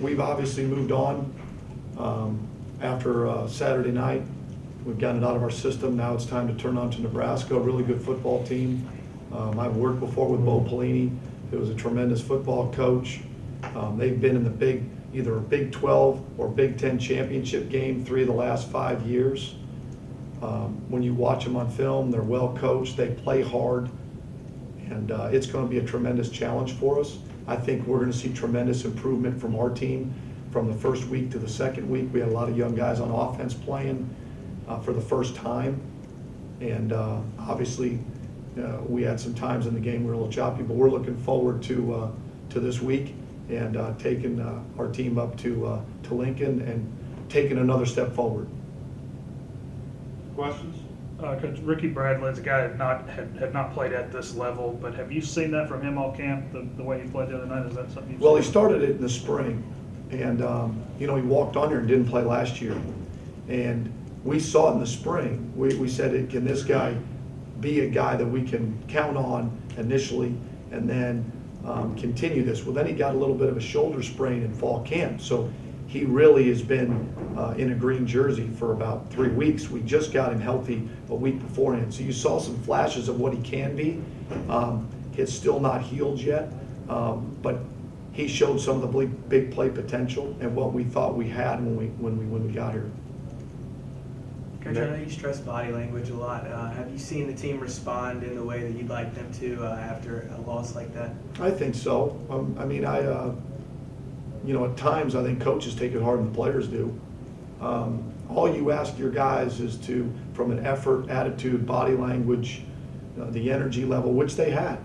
we've obviously moved on after Saturday night. We've gotten it out of our system. Now it's time to turn on to Nebraska, a really good football team. I've worked before with Bo Pelini, who was a tremendous football coach. They've been in the either a Big 12 or Big 10 championship game 3 of the last 5 years. When you watch them on film, they're well coached, they play hard, and it's going to be a tremendous challenge for us. I think we're going to see tremendous improvement from our team from the first week to the second week. We had a lot of young guys on offense playing for the first time, and obviously we had some times in the game we were a little choppy, but we're looking forward to this week and taking our team up to Lincoln and taking another step forward. Questions? Coach Ricky Bradley's a guy that had not played at this level, but have you seen that from him all camp, the way he played the other night? Is that something you've Well, seen? he started it in the spring, and he walked on there and didn't play last year. And we saw it in the spring. We said, can this guy be a guy that we can count on initially and then continue this? Well, then he got a little bit of a shoulder sprain in fall camp, so he really has been in a green jersey for about 3 weeks. We just got him healthy a week beforehand. So you saw some flashes of what he can be. It's still not healed yet, but he showed some of the big play potential and what we thought we had when we got here. Coach, I know you stress body language a lot. Have you seen the team respond in the way that you'd like them to after a loss like that? I think so. At times I think coaches take it harder than players do. All you ask your guys is to, from an effort, attitude, body language, the energy level, which they had.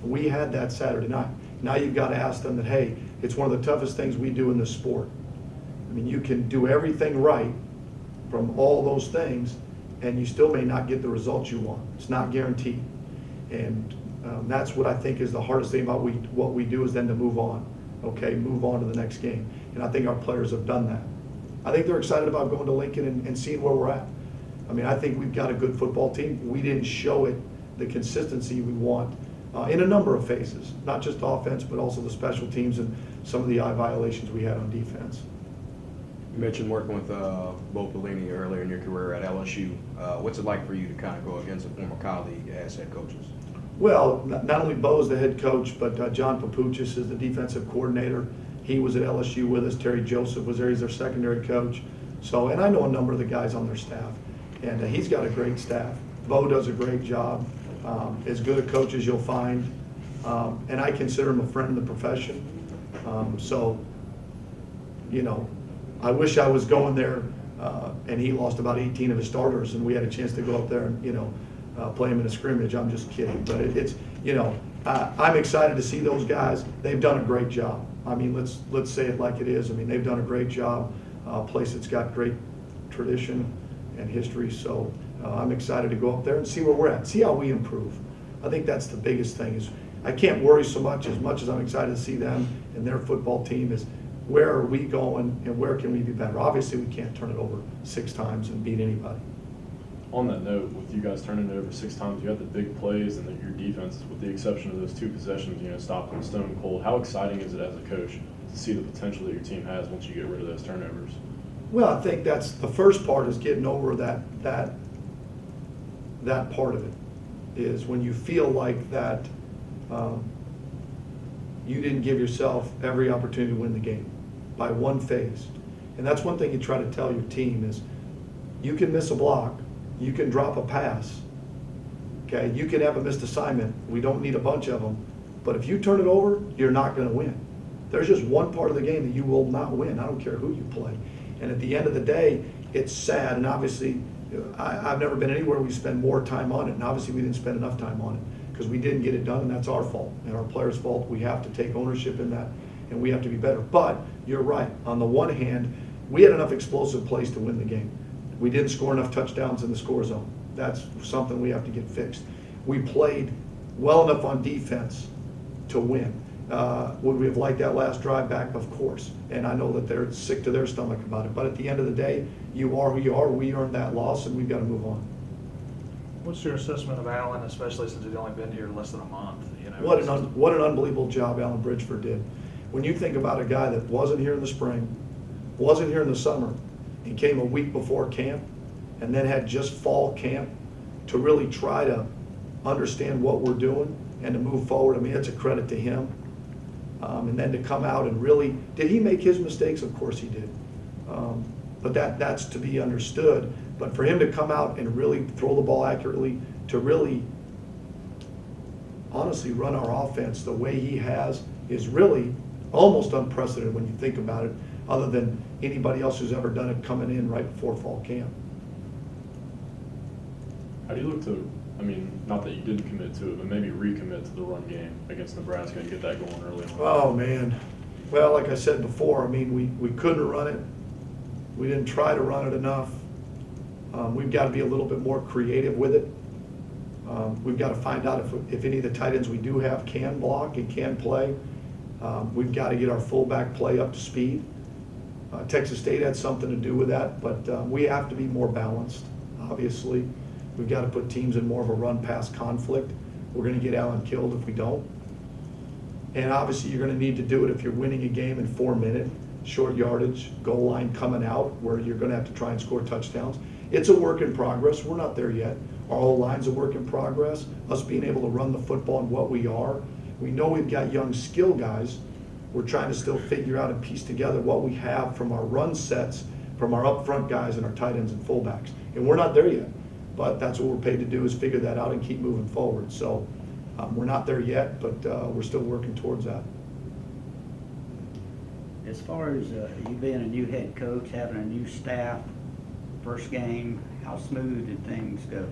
We had that Saturday night. Now you've got to ask them that, hey, it's one of the toughest things we do in this sport. I mean, you can do everything right from all those things, and you still may not get the results you want. It's not guaranteed. And that's what I think is the hardest thing about what we do is then to move on. Okay, move on to the next game. And I think our players have done that. I think they're excited about going to Lincoln and seeing where we're at. I mean, I think we've got a good football team. We didn't show it the consistency we want in a number of phases, not just offense, but also the special teams and some of the eye violations we had on defense. You mentioned working with Bo Pelini earlier in your career at LSU. What's it like for you to kind of go against a former colleague as head coaches? Well, not only Bo is the head coach, but John Papuchis is the defensive coordinator. He was at LSU with us. Terry Joseph was there. He's their secondary coach. So, and I know a number of the guys on their staff, and he's got a great staff. Bo does a great job. As good a coach as you'll find, and I consider him a friend of the profession. I wish I was going there, and he lost about 18 of his starters, and we had a chance to go up there and play him in a scrimmage. I'm just kidding, but I'm excited to see those guys. They've done a great job. I mean, let's say it like it is. I mean, they've done a great job. A place that's got great tradition and history. So I'm excited to go up there and see where we're at, see how we improve. I think that's the biggest thing. Is I can't worry so much as I'm excited to see them and their football team. Is where are we going and where can we be better? Obviously, we can't turn it over 6 times and beat anybody. On that note, with you guys turning it over 6 times, you had the big plays and your defense, with the exception of those 2 possessions, stopped them stone cold. How exciting is it as a coach to see the potential that your team has once you get rid of those turnovers? Well, I think that's the first part, is getting over that part of it. Is when you feel like that you didn't give yourself every opportunity to win the game by one phase. And that's one thing you try to tell your team is you can miss a block, you can drop a pass, okay? You can have a missed assignment. We don't need a bunch of them. But if you turn it over, you're not going to win. There's just one part of the game that you will not win. I don't care who you play. And at the end of the day, it's sad. And obviously, I've never been anywhere we spend more time on it. And obviously, we didn't spend enough time on it because we didn't get it done, and that's our fault and our players' fault. We have to take ownership in that, and we have to be better. But you're right. On the one hand, we had enough explosive plays to win the game. We didn't score enough touchdowns in the score zone. That's something we have to get fixed. We played well enough on defense to win. Would we have liked that last drive back? Of course. And I know that they're sick to their stomach about it. But at the end of the day, you are who you are. We earned that loss, and we've got to move on. What's your assessment of Allen, especially since he's only been here less than a month? What an unbelievable job Alan Bridgeford did. when you think about a guy that wasn't here in the spring, wasn't here in the summer, and came a week before camp, and then had just fall camp to really try to understand what we're doing and to move forward, I mean, it's a credit to him. And then to come out and really, did he make his mistakes? Of course he did. But that's to be understood. But for him to come out and really throw the ball accurately, to really honestly run our offense the way he has is really almost unprecedented when you think about it, other than anybody else who's ever done it coming in right before fall camp. How do you look to, I mean, not that you didn't commit to it, but maybe recommit to the run game against Nebraska and get that going early on? Oh, man. Well, like I said before, I mean, we couldn't run it. We didn't try to run it enough. We've got to be a little bit more creative with it. We've got to find out if any of the tight ends we do have can block and can play. We've got to get our fullback play up to speed. Texas State had something to do with that, but we have to be more balanced, obviously. We've got to put teams in more of a run-pass conflict. We're going to get Allen killed if we don't. And obviously you're going to need to do it if you're winning a game in 4 minutes, short yardage, goal line coming out, where you're going to have to try and score touchdowns. It's a work in progress. We're not there yet. Our whole line's a work in progress. Us being able to run the football and what we are. We know we've got young skill guys. We're trying to still figure out and piece together what we have from our run sets, from our up front guys and our tight ends and fullbacks. And we're not there yet. But that's what we're paid to do, is figure that out and keep moving forward. So we're not there yet, but we're still working towards that. As far as you being a new head coach, having a new staff, first game, how smooth did things go?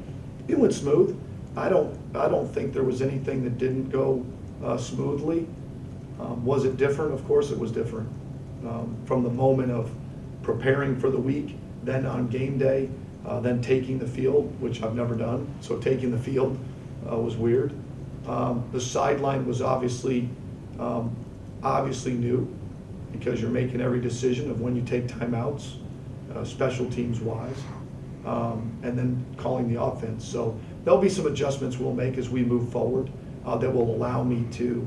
It went smooth. I don't think there was anything that didn't go smoothly. Was it different? Of course it was different. From the moment of preparing for the week, then on game day, then taking the field, which I've never done. So taking the field was weird. The sideline was obviously new, because you're making every decision of when you take timeouts, special teams wise, and then calling the offense. So there'll be some adjustments we'll make as we move forward that will allow me to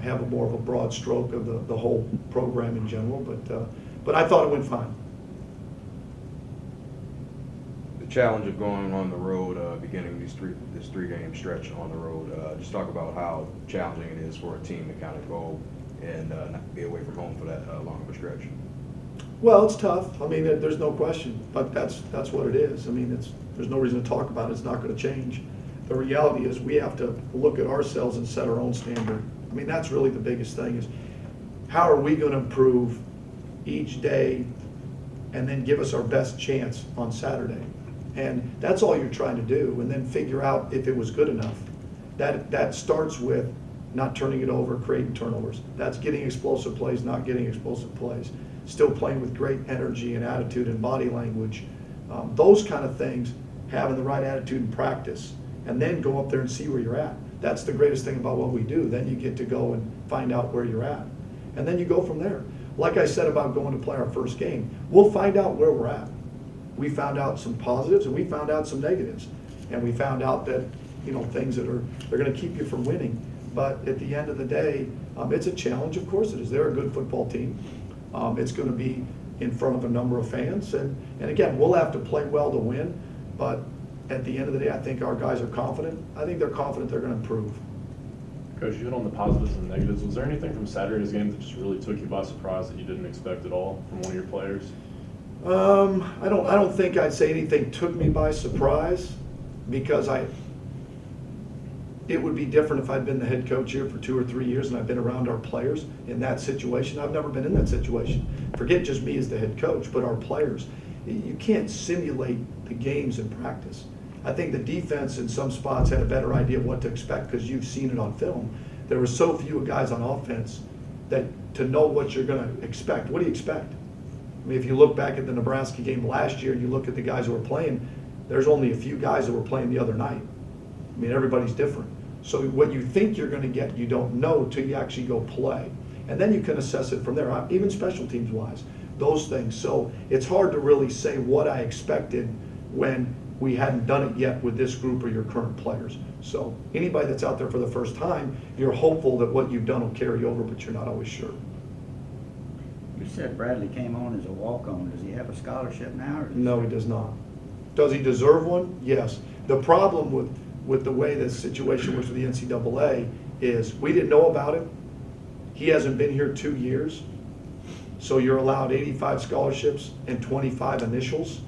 have a more of a broad stroke of the whole program in general. But I thought it went fine. Challenge of going on the road, beginning this three game stretch on the road. Just talk about how challenging it is for a team to kind of go and not be away from home for that long of a stretch. Well, it's tough. I mean, there's no question, but that's what it is. I mean, there's no reason to talk about it. It's not going to change. The reality is we have to look at ourselves and set our own standard. I mean, that's really the biggest thing, is how are we going to improve each day and then give us our best chance on Saturday. And that's all you're trying to do, and then figure out if it was good enough. That starts with not turning it over, creating turnovers. That's getting explosive plays, not getting explosive plays. Still playing with great energy and attitude and body language. Those kind of things, having the right attitude in practice, and then go up there and see where you're at. That's the greatest thing about what we do. Then you get to go and find out where you're at. And then you go from there. Like I said about going to play our first game, we'll find out where we're at. We found out some positives and we found out some negatives. And we found out that, things that they're going to keep you from winning. But at the end of the day, it's a challenge, of course it is. They're a good football team. It's going to be in front of a number of fans. And again, we'll have to play well to win. But at the end of the day, I think our guys are confident. I think they're confident they're going to improve. Coach, you hit on the positives and negatives. Was there anything from Saturday's game that just really took you by surprise that you didn't expect at all from one of your players? I don't think I'd say anything took me by surprise, because it would be different if I'd been the head coach here for 2 or 3 years and I've been around our players in that situation. I've never been in that situation. Forget just me as the head coach, but our players. You can't simulate the games in practice. I think the defense in some spots had a better idea of what to expect because you've seen it on film. There were so few guys on offense that to know what you're going to expect. What do you expect? I mean, if you look back at the Nebraska game last year and you look at the guys who were playing, there's only a few guys that were playing the other night. I mean, everybody's different. So what you think you're going to get, you don't know till you actually go play. And then you can assess it from there, even special teams wise, those things. So it's hard to really say what I expected when we hadn't done it yet with this group or your current players. So anybody that's out there for the first time, you're hopeful that what you've done will carry over, but you're not always sure. said Bradley came on as a walk-on. Does he have a scholarship now? Or No, he does not. Does he deserve one? Yes. The problem with the way this situation was with the NCAA is we didn't know about it. He hasn't been here 2 years. So you're allowed 85 scholarships and 25 initials.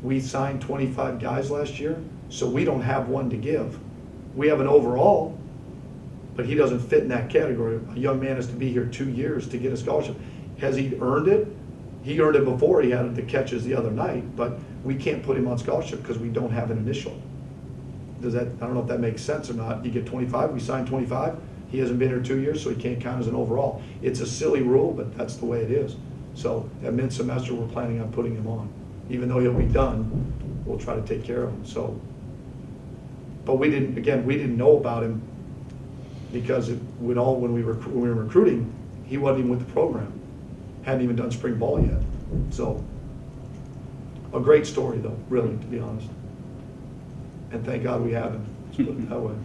We signed 25 guys last year, so we don't have one to give. We have an overall, but he doesn't fit in that category. A young man is to be here 2 years to get a scholarship. Has he earned it? He earned it before he had the catches the other night, but we can't put him on scholarship because we don't have an initial. Does that, I don't know if that makes sense or not. You get 25, we signed 25. He hasn't been here 2 years, so he can't count as an overall. It's a silly rule, but that's the way it is. So at mid-semester, we're planning on putting him on. Even though he'll be done, we'll try to take care of him, so. But we didn't know about him because when we were recruiting, he wasn't even with the program. Hadn't even done spring ball yet. So, a great story though, really, to be honest. And thank God we have him, let's put it that way.